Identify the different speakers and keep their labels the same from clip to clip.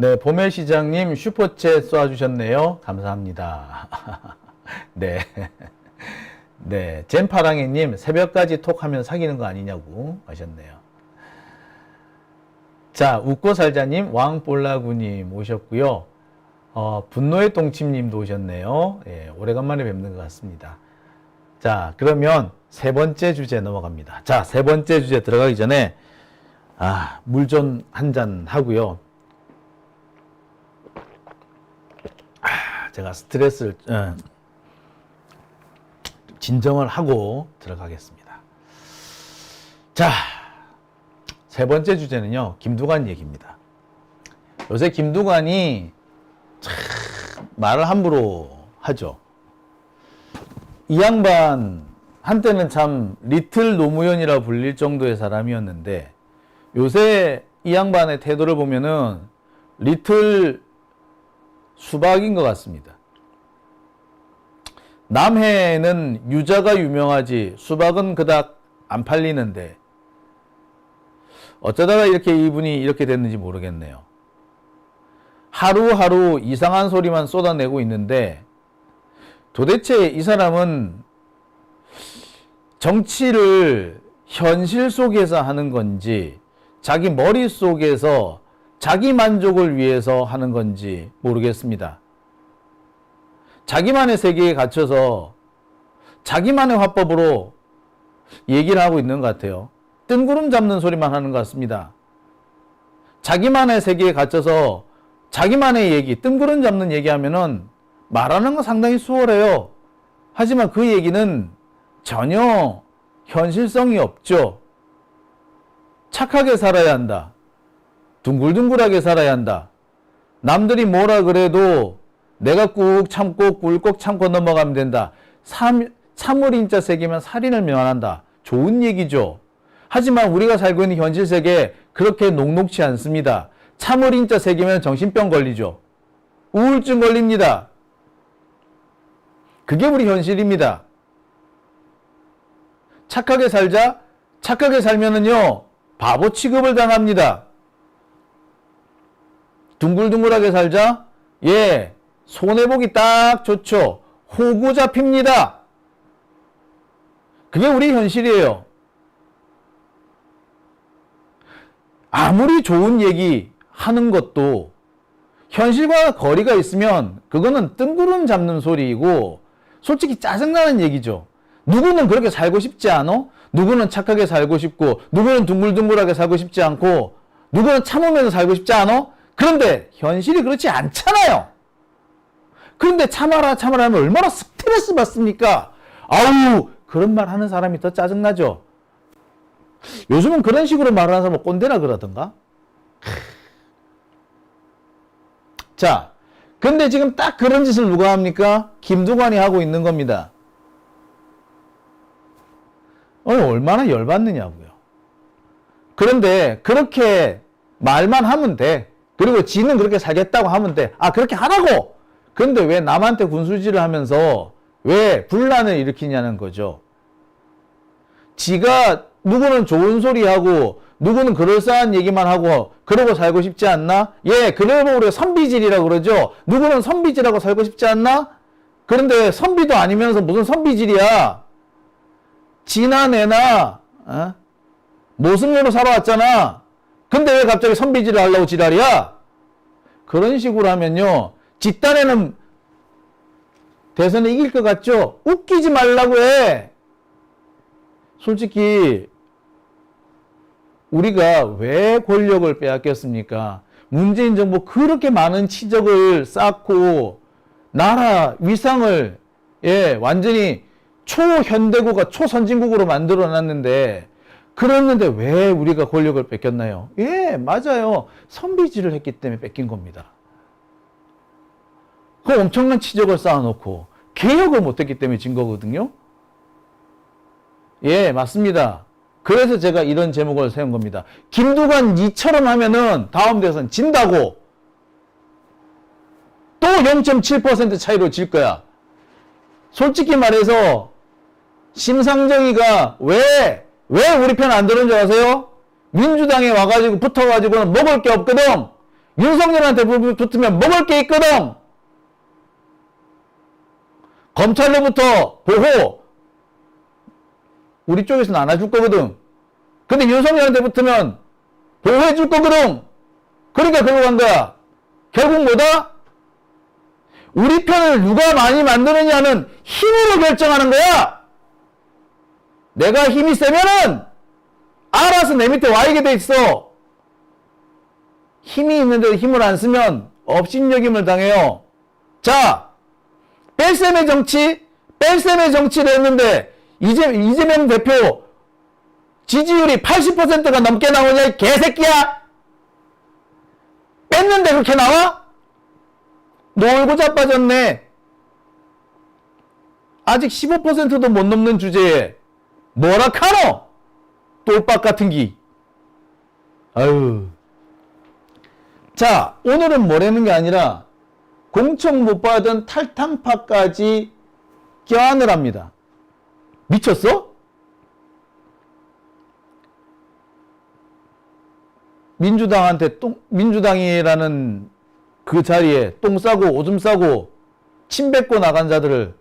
Speaker 1: 네, 봄의 시장님 슈퍼챗 쏴주셨네요. 감사합니다. 네. 네, 젠파랑이님 새벽까지 톡하면 사귀는 거 아니냐고 하셨네요. 자, 웃고살자님, 왕볼라구님 오셨고요. 분노의 똥침님도 오셨네요. 예, 오래간만에 뵙는 것 같습니다. 자, 그러면 세 번째 주제 넘어갑니다. 자, 세 번째 주제 들어가기 전에 물 좀 한 잔 하고요. 제가 스트레스를 진정을 하고 들어가겠습니다. 자, 세 번째 주제는요, 김두관 얘기입니다. 요새 김두관이 참 말을 함부로 하죠. 이 양반 한때는 참 리틀 노무현이라 불릴 정도의 사람이었는데 요새 이 양반의 태도를 보면은 리틀 수박인 것 같습니다. 남해는 유자가 유명하지 수박은 그닥 안 팔리는데 어쩌다가 이렇게 이분이 이렇게 됐는지 모르겠네요. 하루하루 이상한 소리만 쏟아내고 있는데 도대체 이 사람은 정치를 현실 속에서 하는 건지 자기 머릿속에서 자기 만족을 위해서 하는 건지 모르겠습니다. 자기만의 세계에 갇혀서 자기만의 화법으로 얘기를 하고 있는 것 같아요. 뜬구름 잡는 소리만 하는 것 같습니다. 자기만의 세계에 갇혀서 자기만의 얘기, 뜬구름 잡는 얘기하면은 말하는 건 상당히 수월해요. 하지만 그 얘기는 전혀 현실성이 없죠. 착하게 살아야 한다. 둥글둥글하게 살아야 한다. 남들이 뭐라 그래도 내가 꾹 참고 꿀꺽 참고 넘어가면 된다. 참을인자 세계면 살인을 면한다. 좋은 얘기죠. 하지만 우리가 살고 있는 현실 세계 그렇게 녹록치 않습니다. 참을인자 세계면 정신병 걸리죠. 우울증 걸립니다. 그게 우리 현실입니다. 착하게 살자. 착하게 살면은요 바보 취급을 당합니다. 둥글둥글하게 살자. 예, 손해보기 딱 좋죠. 호구 잡힙니다. 그게 우리 현실이에요. 아무리 좋은 얘기 하는 것도 현실과 거리가 있으면 그거는 뜬구름 잡는 소리이고 솔직히 짜증나는 얘기죠. 누구는 그렇게 살고 싶지 않아? 누구는 착하게 살고 싶고 누구는 둥글둥글하게 살고 싶지 않고 누구는 참으면서 살고 싶지 않아? 그런데 현실이 그렇지 않잖아요. 그런데 참아라 하면 얼마나 스트레스 받습니까? 아우, 그런 말 하는 사람이 더 짜증나죠. 요즘은 그런 식으로 말하는 사람을 꼰대라 그러던가. 자, 근데 지금 딱 그런 짓을 누가 합니까? 김두관이 하고 있는 겁니다. 얼마나 열받느냐고요. 그런데 그렇게 말만 하면 돼. 그리고 지는 그렇게 살겠다고 하면 돼. 그렇게 하라고! 그런데 왜 남한테 군수질을 하면서 왜 분란을 일으키냐는 거죠. 지가 누구는 좋은 소리 하고 누구는 그럴싸한 얘기만 하고 그러고 살고 싶지 않나? 예, 그래서 우리가 선비질이라고 그러죠. 누구는 선비질하고 살고 싶지 않나? 그런데 선비도 아니면서 무슨 선비질이야. 지나 내나 모습으로 살아왔잖아. 근데 왜 갑자기 선비질을 하려고 지랄이야? 그런 식으로 하면요 지 딴에는 대선에 이길 것 같죠? 웃기지 말라고 해. 솔직히 우리가 왜 권력을 빼앗겼습니까? 문재인 정부 그렇게 많은 치적을 쌓고 나라 위상을 완전히 초현대국가 초선진국으로 만들어놨는데 그랬는데 왜 우리가 권력을 뺏겼나요? 예, 맞아요. 선비질을 했기 때문에 뺏긴 겁니다. 그 엄청난 치적을 쌓아놓고 개혁을 못했기 때문에 진 거거든요. 예, 맞습니다. 그래서 제가 이런 제목을 세운 겁니다. 김두관 니처럼 하면은 다음 대선 진다고. 또 0.7% 차이로 질 거야. 솔직히 말해서 심상정이가 왜 우리 편 안 들은 줄 아세요? 민주당에 와가지고 붙어가지고는 먹을 게 없거든. 윤석열한테 붙으면 먹을 게 있거든. 검찰로부터 보호 우리 쪽에서는 안 해줄 거거든. 근데 윤석열한테 붙으면 보호해 줄 거거든. 그러니까 그러고 간 거야. 결국 뭐다? 우리 편을 누가 많이 만드느냐는 힘으로 결정하는 거야. 내가 힘이 세면은 알아서 내 밑에 와 있게 돼 있어. 힘이 있는데 힘을 안 쓰면 업신여김을 당해요. 자, 뺄셈의 정치를 했는데 이재명 대표 지지율이 80%가 넘게 나오냐 이 개새끼야. 뺐는데 그렇게 나와? 놀고 자빠졌네. 아직 15%도 못 넘는 주제에 뭐라 카노? 똘박 같은 기. 아유. 자, 오늘은 뭐라는 게 아니라 공청 못 받은 탈당파까지 껴안을 합니다. 미쳤어? 민주당이라는 그 자리에 똥 싸고 오줌 싸고 침 뱉고 나간 자들을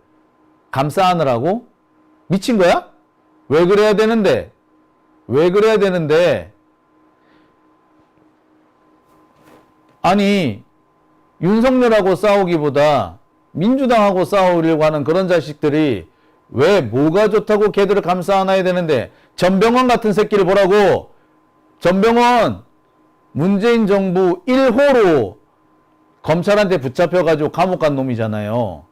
Speaker 1: 감싸안으라고? 미친 거야? 왜 그래야 되는데? 아니, 윤석열하고 싸우기보다 민주당하고 싸우려고 하는 그런 자식들이 왜 뭐가 좋다고 걔들을 감싸 안아야 되는데, 전병헌 같은 새끼를 보라고. 전병헌 문재인 정부 1호로 검찰한테 붙잡혀가지고 감옥 간 놈이잖아요.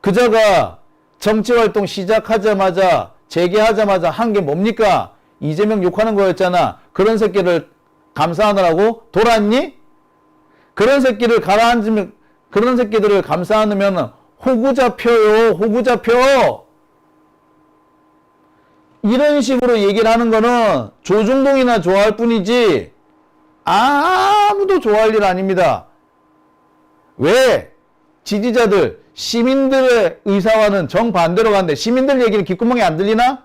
Speaker 1: 그자가 정치활동 시작하자마자 재개하자마자 한 게 뭡니까? 이재명 욕하는 거였잖아. 그런 새끼를 감싸안으라고? 돌았니? 그런 새끼들을 감싸 안으면 호구 잡혀요. 호구 잡혀. 이런 식으로 얘기를 하는 거는 조중동이나 좋아할 뿐이지 아무도 좋아할 일 아닙니다. 왜? 지지자들, 시민들의 의사와는 정반대로 간대. 시민들 얘기를 귓구멍에 안 들리나?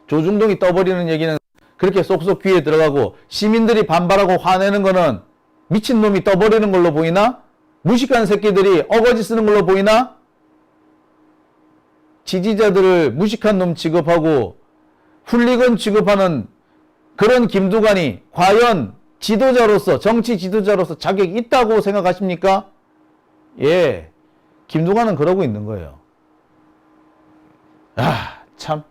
Speaker 1: 조중동이 떠버리는 얘기는 그렇게 쏙쏙 귀에 들어가고, 시민들이 반발하고 화내는 거는 미친놈이 떠버리는 걸로 보이나? 무식한 새끼들이 어거지 쓰는 걸로 보이나? 지지자들을 무식한 놈 취급하고 훌리건 취급하는 그런 김두관이 과연 지도자로서, 정치 지도자로서 자격이 있다고 생각하십니까? 예, 김두관은 그러고 있는 거예요. 아, 참.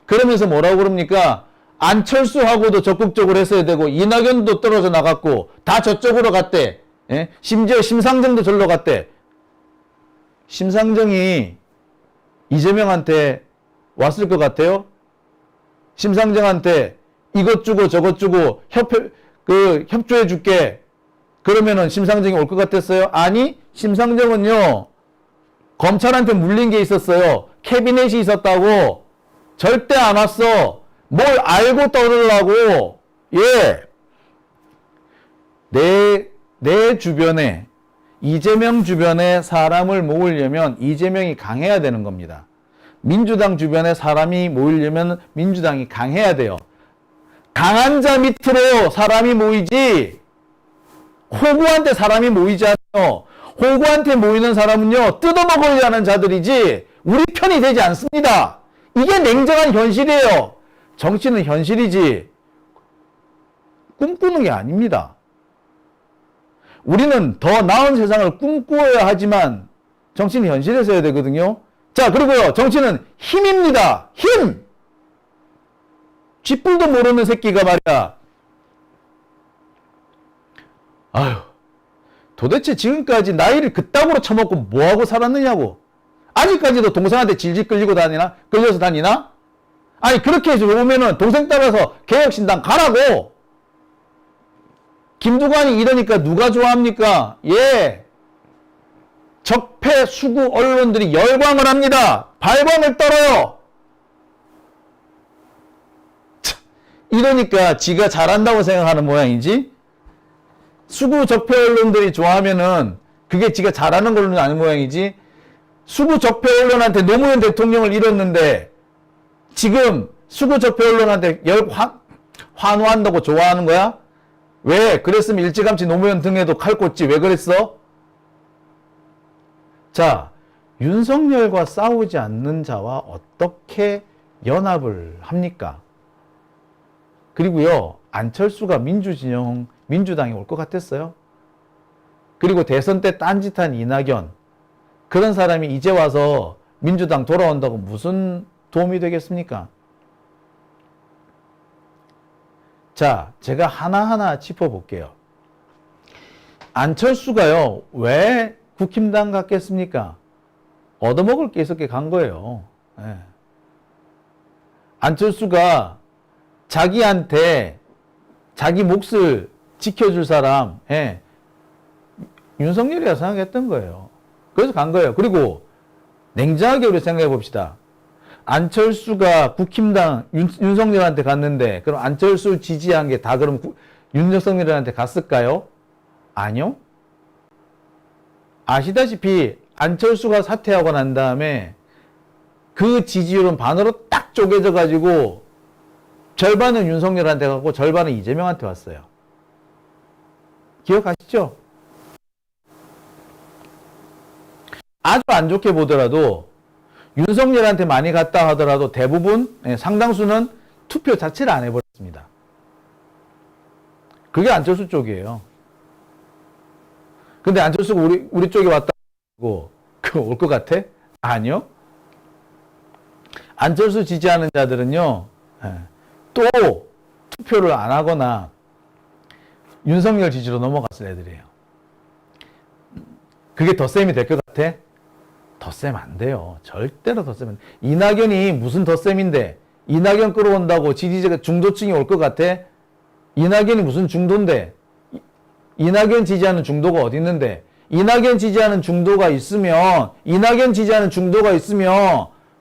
Speaker 1: 그러면서 뭐라고 그럽니까? 안철수하고도 적극적으로 했어야 되고, 이낙연도 떨어져 나갔고, 다 저쪽으로 갔대. 예? 심지어 심상정도 절로 갔대. 심상정이 이재명한테 왔을 것 같아요? 심상정한테 이것 주고 저것 주고 협조해 줄게. 그러면은 심상정이 올 것 같았어요? 아니, 심상정은요, 검찰한테 물린 게 있었어요. 캐비넷이 있었다고. 절대 안 왔어. 뭘 알고 떠들라고. 예. 내 주변에, 이재명 주변에 사람을 모으려면 이재명이 강해야 되는 겁니다. 민주당 주변에 사람이 모이려면 민주당이 강해야 돼요. 강한 자 밑으로 사람이 모이지, 호구한테 사람이 모이지 않아요. 호구한테 모이는 사람은요, 뜯어먹으려 하는 자들이지, 우리 편이 되지 않습니다. 이게 냉정한 현실이에요. 정치는 현실이지, 꿈꾸는 게 아닙니다. 우리는 더 나은 세상을 꿈꾸어야 하지만, 정치는 현실에서 해야 되거든요. 자, 그리고요, 정치는 힘입니다. 힘! 쥐뿔도 모르는 새끼가 말이야. 아유, 도대체 지금까지 나이를 그따구로 처먹고 뭐하고 살았느냐고. 아직까지도 동생한테 질질 끌려서 다니나? 아니, 그렇게 해서 오면은 동생 따라서 개혁신당 가라고. 김두관이 이러니까 누가 좋아합니까? 예. 적폐 수구 언론들이 열광을 합니다. 발광을 떨어요. 이러니까 지가 잘한다고 생각하는 모양이지. 수구 적폐 언론들이 좋아하면은 그게 지가 잘하는 걸로는 아는 모양이지. 수구 적폐 언론한테 노무현 대통령을 잃었는데 지금 수구 적폐 언론한테 환호한다고 좋아하는 거야? 왜? 그랬으면 일찌감치 노무현 등에도 칼 꽂지. 왜 그랬어? 자, 윤석열과 싸우지 않는 자와 어떻게 연합을 합니까? 그리고요, 안철수가 민주당에 올 것 같았어요? 그리고 대선 때 딴짓한 이낙연, 그런 사람이 이제 와서 민주당 돌아온다고 무슨 도움이 되겠습니까? 자, 제가 하나하나 짚어볼게요. 안철수가요, 왜 국힘당 갔겠습니까? 얻어먹을 게 있었게 간 거예요. 예. 안철수가 자기한테 자기 몫을 지켜줄 사람, 예, 윤석열이라 생각했던 거예요. 그래서 간 거예요. 그리고 냉정하게 우리 생각해 봅시다. 안철수가 국힘당 윤석열한테 갔는데 그럼 안철수 지지한 게 다 그럼 윤석열한테 갔을까요? 아니요. 아시다시피 안철수가 사퇴하고 난 다음에 그 지지율은 반으로 딱 쪼개져 가지고 절반은 윤석열한테 갔고 절반은 이재명한테 왔어요. 기억하시죠? 아주 안 좋게 보더라도 윤석열한테 많이 갔다 하더라도 대부분 상당수는 투표 자체를 안 해버렸습니다. 그게 안철수 쪽이에요. 근데 안철수가 우리 쪽에 왔다고 올 것 같아? 아니요. 안철수 지지하는 자들은요, 또 투표를 안 하거나 윤석열 지지로 넘어갔을 애들이에요. 그게 덧셈이 될 것 같아? 덧셈 안 돼요. 절대로 덧셈 안 돼. 이낙연이 무슨 덧셈인데, 이낙연 끌어온다고 지지자가 중도층이 올 것 같아? 이낙연이 무슨 중도인데? 이낙연 지지하는 중도가 어디 있는데? 이낙연 지지하는 중도가 있으면,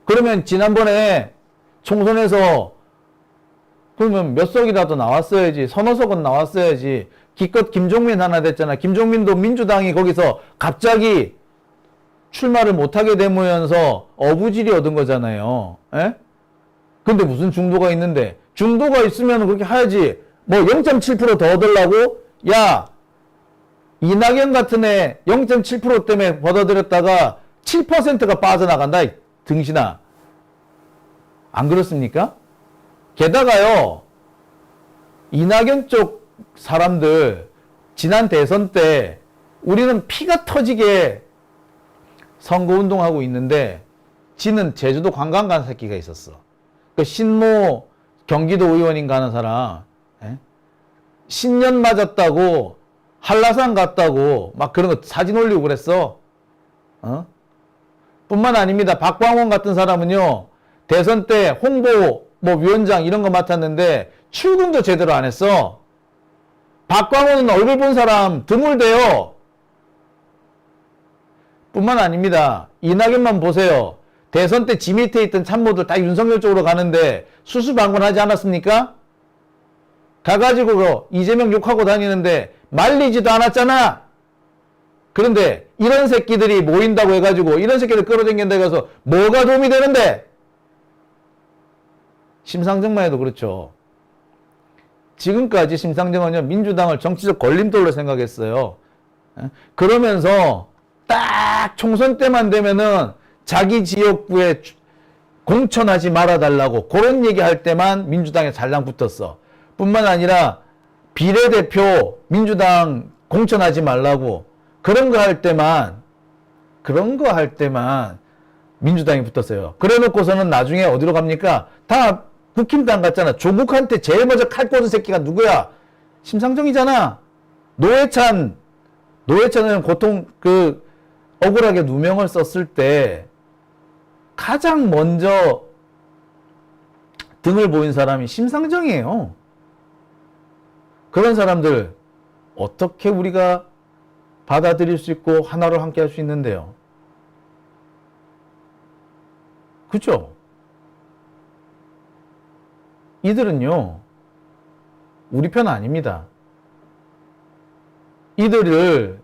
Speaker 1: 그러면 지난번에 총선에서 그러면 몇 석이라도 나왔어야지. 서너 석은 나왔어야지. 기껏 김종민 하나 됐잖아. 김종민도 민주당이 거기서 갑자기 출마를 못하게 되면서 어부질이 얻은 거잖아요. 에? 근데 무슨 중도가 있는데? 중도가 있으면 그렇게 하야지. 뭐 0.7% 더 얻으려고? 야, 이낙연 같은 애 0.7% 때문에 받아들였다가 7%가 빠져나간다. 등신아. 안 그렇습니까? 게다가요, 이낙연 쪽 사람들, 지난 대선 때 우리는 피가 터지게 선거운동하고 있는데, 지는 제주도 관광 간 새끼가 있었어. 그 신모 경기도 의원인가 하는 사람, 신년 맞았다고, 한라산 갔다고, 막 그런 거 사진 올리고 그랬어. 뿐만 아닙니다. 박광원 같은 사람은요, 대선 때 홍보 위원장 이런 거 맡았는데 출근도 제대로 안 했어. 박광원은 얼굴 본 사람 드물대요. 뿐만 아닙니다. 이낙연만 보세요. 대선 때 지 밑에 있던 참모들 다 윤석열 쪽으로 가는데 수수방관하지 않았습니까? 가가지고 이재명 욕하고 다니는데 말리지도 않았잖아. 그런데 이런 새끼들이 모인다고 해가지고 이런 새끼들 끌어당긴다 해서 뭐가 도움이 되는데? 심상정만 해도 그렇죠. 지금까지 심상정은요, 민주당을 정치적 걸림돌로 생각했어요. 그러면서 딱 총선 때만 되면은 자기 지역구에 공천하지 말아달라고 그런 얘기할 때만 민주당에 잘랑 붙었어. 뿐만 아니라 비례대표 민주당 공천하지 말라고 그런 거 할 때만 민주당이 붙었어요. 그래 놓고서는 나중에 어디로 갑니까? 다 국힘당 갔잖아. 조국한테 제일 먼저 칼 꽂은 새끼가 누구야? 심상정이잖아. 노회찬은 억울하게 누명을 썼을 때 가장 먼저 등을 보인 사람이 심상정이에요. 그런 사람들 어떻게 우리가 받아들일 수 있고 하나로 함께 할 수 있는데요. 그죠? 이들은요, 우리 편 아닙니다. 이들을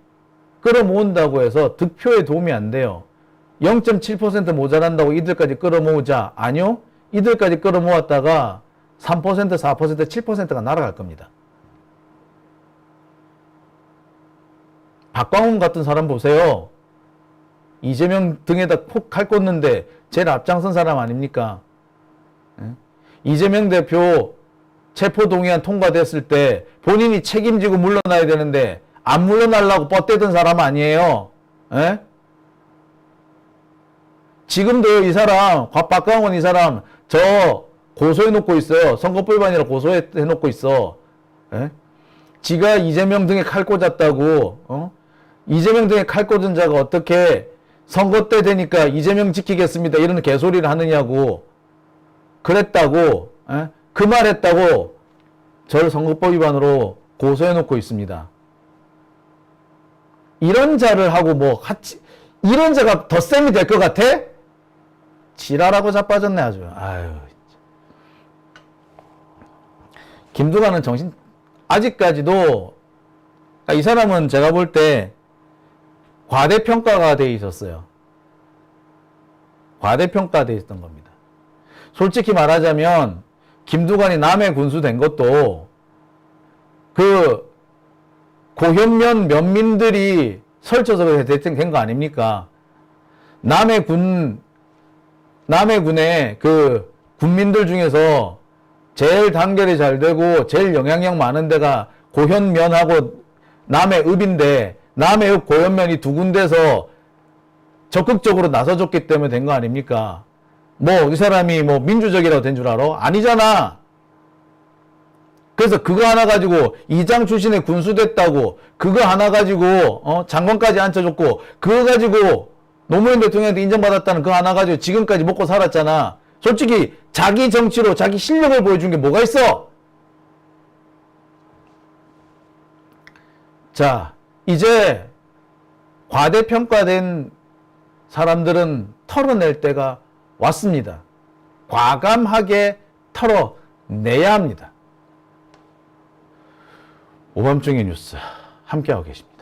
Speaker 1: 끌어모은다고 해서 득표에 도움이 안 돼요. 0.7% 모자란다고 이들까지 끌어모으자. 아니요. 이들까지 끌어모았다가 3%, 4%, 7%가 날아갈 겁니다. 박광훈 같은 사람 보세요. 이재명 등에다 콕 칼 꽂는데 제일 앞장선 사람 아닙니까? 예? 이재명 대표 체포동의안 통과됐을 때 본인이 책임지고 물러나야 되는데 안 물러나려고 뻗대던 사람 아니에요. 예? 지금도 이 사람, 박광훈 이 사람 저 고소해놓고 있어요. 선거법 위반이라 고소해놓고 있어. 예? 지가 이재명 등에 칼 꽂았다고, 이재명 등에 칼 꽂은 자가 어떻게 선거 때 되니까 이재명 지키겠습니다. 이런 개소리를 하느냐고. 그랬다고, 예? 그 말 했다고 저를 선거법 위반으로 고소해놓고 있습니다. 이런 자를 하고 뭐 같이, 이런 자가 더 쌤이 될 것 같아? 지랄하고 자빠졌네, 아주. 아유. 김두관은 정신, 아직까지도, 이 사람은 제가 볼 때 과대평가가 돼 있었어요. 과대평가돼 있었던 겁니다. 솔직히 말하자면, 김두관이 남해 군수 된 것도, 그, 고현면 면민들이 설쳐서 된 거 아닙니까? 남해군의 그 군민들 중에서 제일 단결이 잘 되고 제일 영향력 많은 데가 고현면하고 남해읍인데 남해읍 고현면이 두 군데서 적극적으로 나서줬기 때문에 된 거 아닙니까? 뭐 이 사람이 뭐 민주적이라고 된 줄 알아? 아니잖아. 그래서 그거 하나 가지고 이장 출신의 군수 됐다고 그거 하나 가지고 장관까지 앉혀줬고 그거 가지고 노무현 대통령한테 인정받았다는 그거 하나 가지고 지금까지 먹고 살았잖아. 솔직히 자기 정치로 자기 실력을 보여준 게 뭐가 있어? 자, 이제 과대평가된 사람들은 털어낼 때가 왔습니다. 과감하게 털어내야 합니다. 오밤중의 뉴스 함께하고 계십니다.